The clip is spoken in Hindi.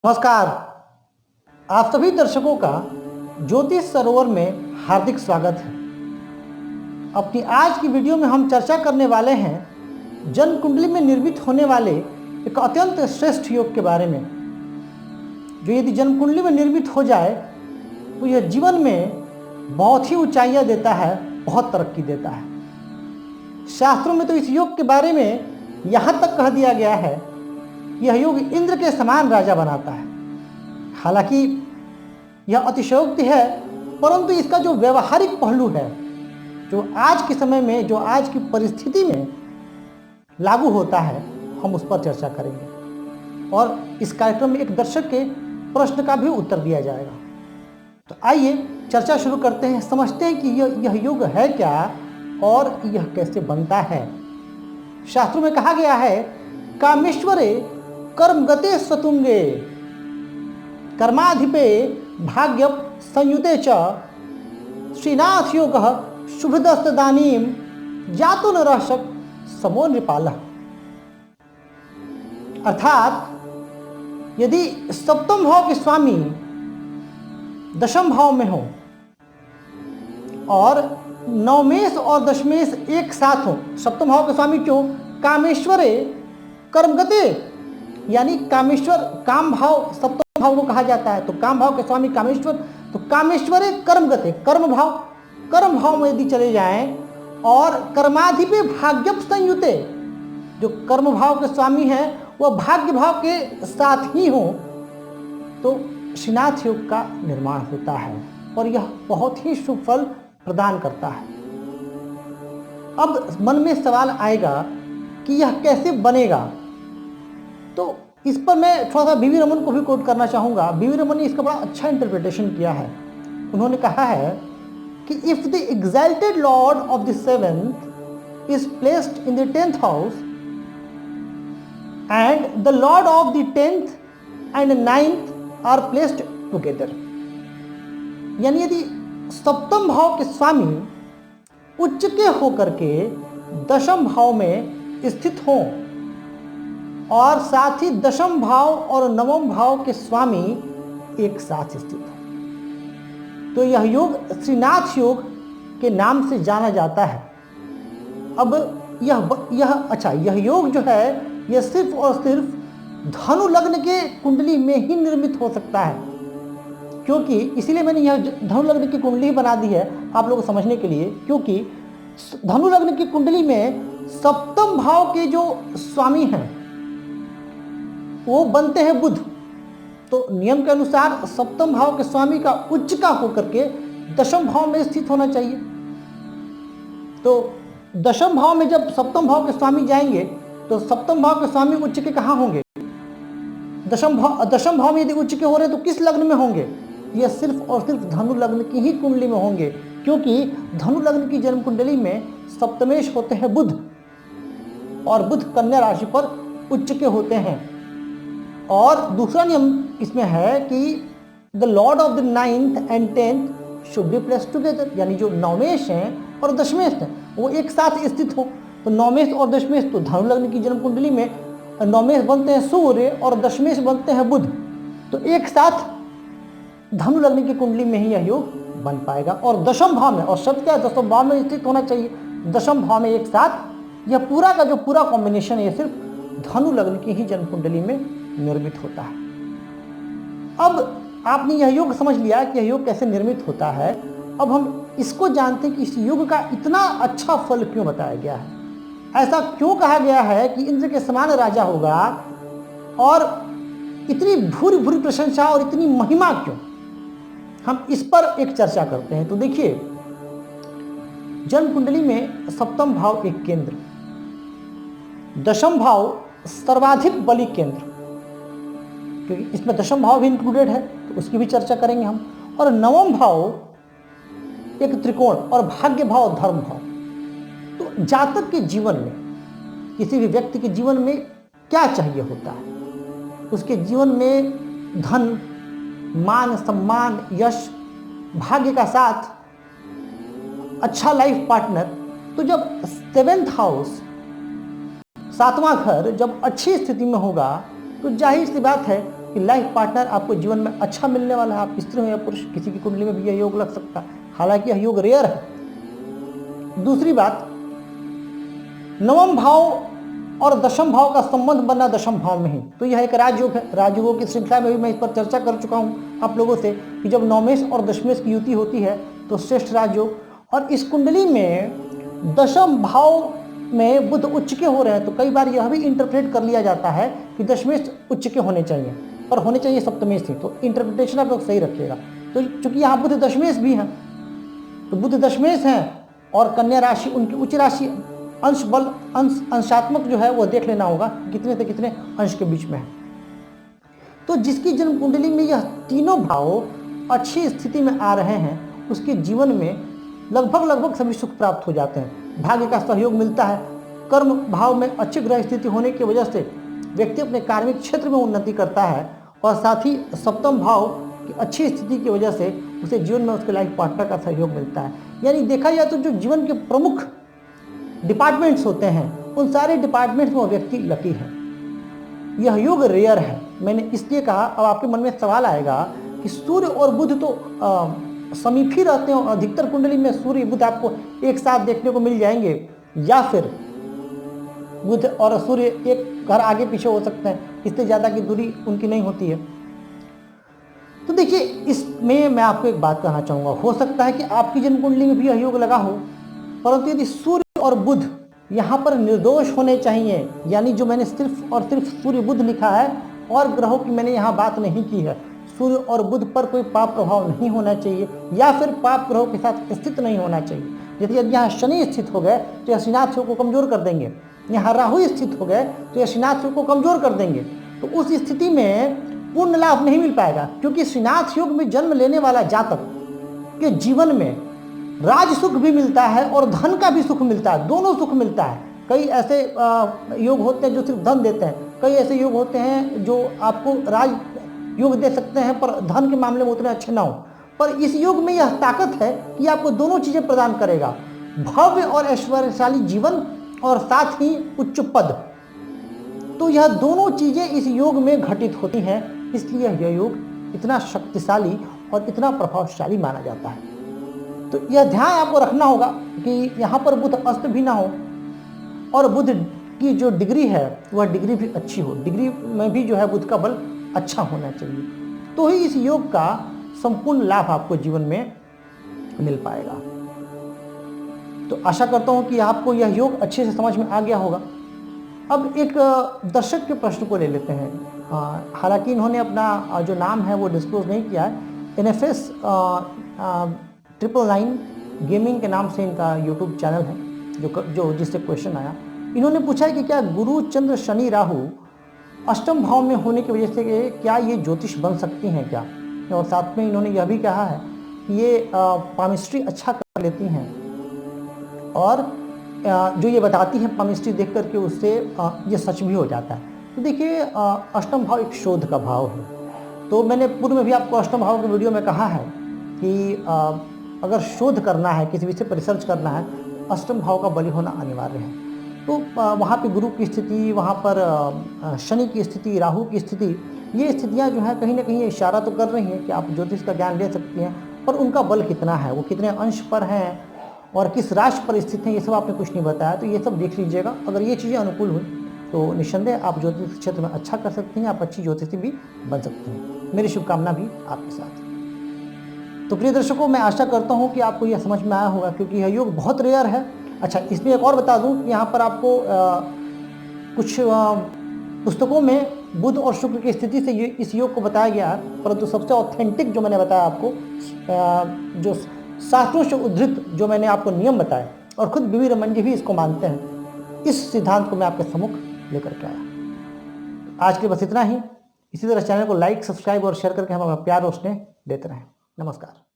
नमस्कार। आप सभी दर्शकों का ज्योतिष सरोवर में हार्दिक स्वागत है। अपनी आज की वीडियो में हम चर्चा करने वाले हैं जन्म कुंडली में निर्मित होने वाले एक अत्यंत श्रेष्ठ योग के बारे में, जो यदि जन्म कुंडली में निर्मित हो जाए तो यह जीवन में बहुत ही ऊंचाइयां देता है, बहुत तरक्की देता है। शास्त्रों में तो इस योग के बारे में यहाँ तक कह दिया गया है, यह योग इंद्र के समान राजा बनाता है। हालांकि यह अतिशयोक्ति है, परंतु इसका जो व्यवहारिक पहलू है, जो आज के समय में, जो आज की परिस्थिति में लागू होता है, हम उस पर चर्चा करेंगे और इस कार्यक्रम में एक दर्शक के प्रश्न का भी उत्तर दिया जाएगा। तो आइए चर्चा शुरू करते हैं, समझते हैं कि यह योग है क्या और यह कैसे बनता है। शास्त्रों में कहा गया है, कामेश्वरे कर्मगते स्वतुंगे कर्माधिपे भाग्य संयुते च श्रीनाथ योग शुभदस्तदानीम जातो नरशक समो नृपाल। अर्थात यदि सप्तम भाव के स्वामी दशम भाव में हो और नवमेश और दशमेश एक साथ हो, सप्तम भाव के स्वामी क्यों? कामेश्वरे कर्मगते, यानी कामेश्वर, काम भाव सप्तम भाव को कहा जाता है, तो काम भाव के स्वामी कामेश्वर, तो कामेश्वरे कर्मगते, कर्म भाव में यदि चले जाएं और कर्माधिपे भाग्य संयुते, जो कर्म भाव के स्वामी हैं वह भाग्य भाव के साथ ही हो, तो श्रीनाथ योग का निर्माण होता है और यह बहुत ही शुभ फल प्रदान करता है। अब मन में सवाल आएगा कि यह कैसे बनेगा, तो इस पर मैं थोड़ा सा बीवी रमन को भी कोट करना चाहूँगा। बीवी रमन ने इसका बड़ा अच्छा इंटरप्रिटेशन किया है। उन्होंने कहा है कि if the exalted lord of the seventh is placed in the 10th house and the lord of the 10th and 9th are placed together, यानी यदि सप्तम भाव के स्वामी उच्च के होकर के दशम भाव में स्थित हों और साथ ही दशम भाव और नवम भाव के स्वामी एक साथ स्थित हो, तो यह योग श्रीनाथ योग के नाम से जाना जाता है। अब यह योग जो है, यह सिर्फ और सिर्फ धनु लग्न के कुंडली में ही निर्मित हो सकता है, क्योंकि इसीलिए मैंने यह धनु लग्न की कुंडली बना दी है आप लोगों को समझने के लिए, क्योंकि धनु लग्न की कुंडली में सप्तम भाव के जो स्वामी हैं वो बनते हैं बुध। तो नियम के अनुसार सप्तम भाव के स्वामी का उच्च का होकर के दशम भाव में स्थित होना चाहिए। तो दशम भाव में जब सप्तम भाव के स्वामी जाएंगे तो सप्तम भाव के स्वामी उच्च के कहाँ होंगे? दशम भाव में यदि उच्च के हो रहे हैं तो किस लग्न में होंगे? यह सिर्फ और सिर्फ धनु लग्न की ही कुंडली में होंगे, क्योंकि धनु लग्न की जन्म कुंडली में सप्तमेश होते हैं बुध और बुध कन्या राशि पर उच्च के होते हैं। और दूसरा नियम इसमें है कि the lord of the 9th and 10th should be placed together, यानी जो नवमेश हैं और दशमेश हैं वो एक साथ स्थित हो। तो नवमेश और दशमेश, तो धनु लग्न की जन्म कुंडली में नवमेश बनते हैं सूर्य और दशमेश बनते हैं बुध, तो एक साथ धनु लग्न की कुंडली में ही यह योग बन पाएगा। और दशम भाव में, और शब्द क्या है, दशम भाव में स्थित होना चाहिए, दशम भाव में एक साथ, यह पूरा का जो पूरा कॉम्बिनेशन है सिर्फ धनु लग्न की ही जन्म कुंडली में निर्मित होता है। अब आपने यह योग समझ लिया कि यह योग कैसे निर्मित होता है। अब हम इसको जानते हैं कि इस योग का इतना अच्छा फल क्यों बताया गया है, ऐसा क्यों कहा गया है कि इंद्र के समान राजा होगा, और इतनी भूरी भूरी प्रशंसा और इतनी महिमा क्यों, हम इस पर एक चर्चा करते हैं। तो देखिए, जन्म कुंडली में सप्तम भाव एक केंद्र, दशम भाव सर्वाधिक बली केंद्र, क्योंकि इसमें दशम भाव भी इंक्लूडेड है तो उसकी भी चर्चा करेंगे हम, और नवम भाव एक त्रिकोण और भाग्य भाव धर्म भाव। तो जातक के जीवन में, किसी भी व्यक्ति के जीवन में क्या चाहिए होता है? उसके जीवन में धन, मान, सम्मान, यश, भाग्य का साथ, अच्छा लाइफ पार्टनर। तो जब 7th हाउस, 7वां घर जब अच्छी स्थिति में होगा तो जाहिर सी बात है कि लाइफ पार्टनर आपको जीवन में अच्छा मिलने वाला है। आप स्त्री हो या पुरुष, किसी की कुंडली में भी यह योग लग सकता है, हालांकि यह योग रेयर है। दूसरी बात, नवम भाव और दशम भाव का संबंध बना दशम भाव में ही, तो यह एक राजयोग है। राजयोगों की श्रृंखला में भी मैं इस पर चर्चा कर चुका हूँ आप लोगों से कि जब नवमेश और दशमेश की युति होती है तो श्रेष्ठ राजयोग। और इस कुंडली में दशम भाव में बुध उच्च के हो रहे हैं, तो कई बार यह भी इंटरप्रेट कर लिया जाता है कि दशमेश उच्च के होने चाहिए, पर होने चाहिए सप्तमेश ही। तो इंटरप्रिटेशन आप लोग सही रखिएगा। तो चूंकि यहाँ बुध दशमेश भी हैं, तो बुध दशमेश हैं और कन्या राशि उनकी उच्च राशि, अंश बल अंशात्मक जो है वो देख लेना होगा कितने से कितने अंश के बीच में है। तो जिसकी जन्म कुंडली में यह तीनों भाव अच्छी स्थिति में आ रहे हैं, उसके जीवन में लगभग सभी सुख प्राप्त हो जाते हैं, भाग्य का सहयोग मिलता है। कर्म भाव में अच्छी ग्रह स्थिति होने की वजह से व्यक्ति अपने कार्मिक क्षेत्र में उन्नति करता है, और साथ ही सप्तम भाव की अच्छी स्थिति की वजह से उसे जीवन में उसके लाइफ पार्टनर का सहयोग मिलता है। यानी देखा जाए तो जो जीवन के प्रमुख डिपार्टमेंट्स होते हैं, उन सारे डिपार्टमेंट्स में वो व्यक्ति लकी है। यह योग रेयर है, मैंने इसलिए कहा। अब आपके मन में सवाल आएगा कि सूर्य और बुध तो समीप ही रहते हैं, और अधिकतर कुंडली में सूर्य बुध आपको एक साथ देखने को मिल जाएंगे, या फिर बुध और सूर्य एक घर आगे पीछे हो सकते हैं, इससे ज़्यादा की दूरी उनकी नहीं होती है। तो देखिए, इसमें मैं आपको एक बात कहना चाहूँगा, हो सकता है कि आपकी जन्म कुंडली में भी यह योग लगा हो, परंतु यदि सूर्य और बुध यहाँ पर निर्दोष होने चाहिए, यानी जो मैंने सिर्फ और सिर्फ सूर्य बुध लिखा है और ग्रहों की मैंने यहाँ बात नहीं की है, सूर्य और बुध पर कोई पाप प्रभाव नहीं होना चाहिए, या फिर पाप ग्रहों के साथ स्थित नहीं होना चाहिए। यदि यहाँ शनि स्थित हो गए तो यह श्रीनाथ योग को कमजोर कर देंगे, यहाँ राहु स्थित हो गए तो यह श्रीनाथ योग को कमजोर कर देंगे। तो उस स्थिति में पूर्ण लाभ नहीं मिल पाएगा, क्योंकि श्रीनाथ योग में जन्म लेने वाला जातक के जीवन में राज सुख भी मिलता है और धन का भी सुख मिलता है, दोनों सुख मिलता है। कई ऐसे योग होते हैं जो सिर्फ धन देते हैं, कई ऐसे योग होते हैं जो आपको राज योग दे सकते हैं पर धन के मामले में उतने अच्छे ना हो। पर इस योग में यह ताकत है कि आपको दोनों चीज़ें प्रदान करेगा, भव्य और ऐश्वर्यशाली जीवन और साथ ही उच्च पद। तो यह दोनों चीज़ें इस योग में घटित होती हैं, इसलिए यह योग इतना शक्तिशाली और इतना प्रभावशाली माना जाता है। तो यह ध्यान आपको रखना होगा कि यहाँ पर बुध अस्त भी ना हो, और बुध की जो डिग्री है वह डिग्री भी अच्छी हो, डिग्री में भी जो है बुध का बल अच्छा होना चाहिए, तो ही इस योग का संपूर्ण लाभ आपको जीवन में मिल पाएगा। तो आशा करता हूँ कि आपको यह योग अच्छे से समझ में आ गया होगा। अब एक दर्शक के प्रश्न को ले लेते हैं। हालांकि इन्होंने अपना जो नाम है वो डिस्क्लोज नहीं किया है। NFS 999 गेमिंग के नाम से इनका यूट्यूब चैनल है, जो जिससे क्वेश्चन आया। इन्होंने पूछा है कि क्या गुरु चंद्र शनि राहु अष्टम भाव में होने की वजह से क्या ये ज्योतिष बन सकती हैं क्या, और साथ में इन्होंने यह भी कहा है कि ये पामिस्ट्री अच्छा कर लेती हैं, और जो ये बताती हैं पामिस्ट्री देख करके उससे ये सच भी हो जाता है। तो देखिए, अष्टम भाव एक शोध का भाव है, तो मैंने पूर्व में भी आपको अष्टम भाव के वीडियो में कहा है कि अगर शोध करना है, किसी विषय पर रिसर्च करना है, अष्टम भाव का बलि होना अनिवार्य है। तो वहाँ पे गुरु की स्थिति, वहाँ पर शनि की स्थिति, राहु की स्थिति, ये स्थितियाँ जो हैं कहीं ना कहीं इशारा तो कर रही हैं कि आप ज्योतिष का ज्ञान ले सकती हैं, पर उनका बल कितना है, वो कितने अंश पर हैं और किस राशि पर स्थित हैं, ये सब आपने कुछ नहीं बताया। तो ये सब देख लीजिएगा। अगर ये चीज़ें अनुकूल हुई तो निस्संदेह आप ज्योतिष क्षेत्र में अच्छा कर सकती हैं, आप अच्छी ज्योतिषी भी बन सकती हैं। मेरी शुभकामना भी आपके साथ। तो प्रिय दर्शकों, मैं आशा करता हूँ कि आपको यह समझ में आया होगा, क्योंकि यह योग बहुत रेयर है। अच्छा, इसमें एक और बता दूँ कि यहाँ पर आपको कुछ पुस्तकों में बुध और शुक्र की स्थिति से इस योग को बताया गया है, परंतु सबसे ऑथेंटिक जो मैंने बताया आपको, जो शास्त्रों से उद्धृत जो मैंने आपको नियम बताए, और खुद बीवी रमन जी भी इसको मानते हैं, इस सिद्धांत को मैं आपके सम्मुख लेकर के आया। आज के बस इतना ही। इसी तरह चैनल को लाइक, सब्सक्राइब और शेयर करके हम अपना प्यार और स्नेह देते रहें। नमस्कार।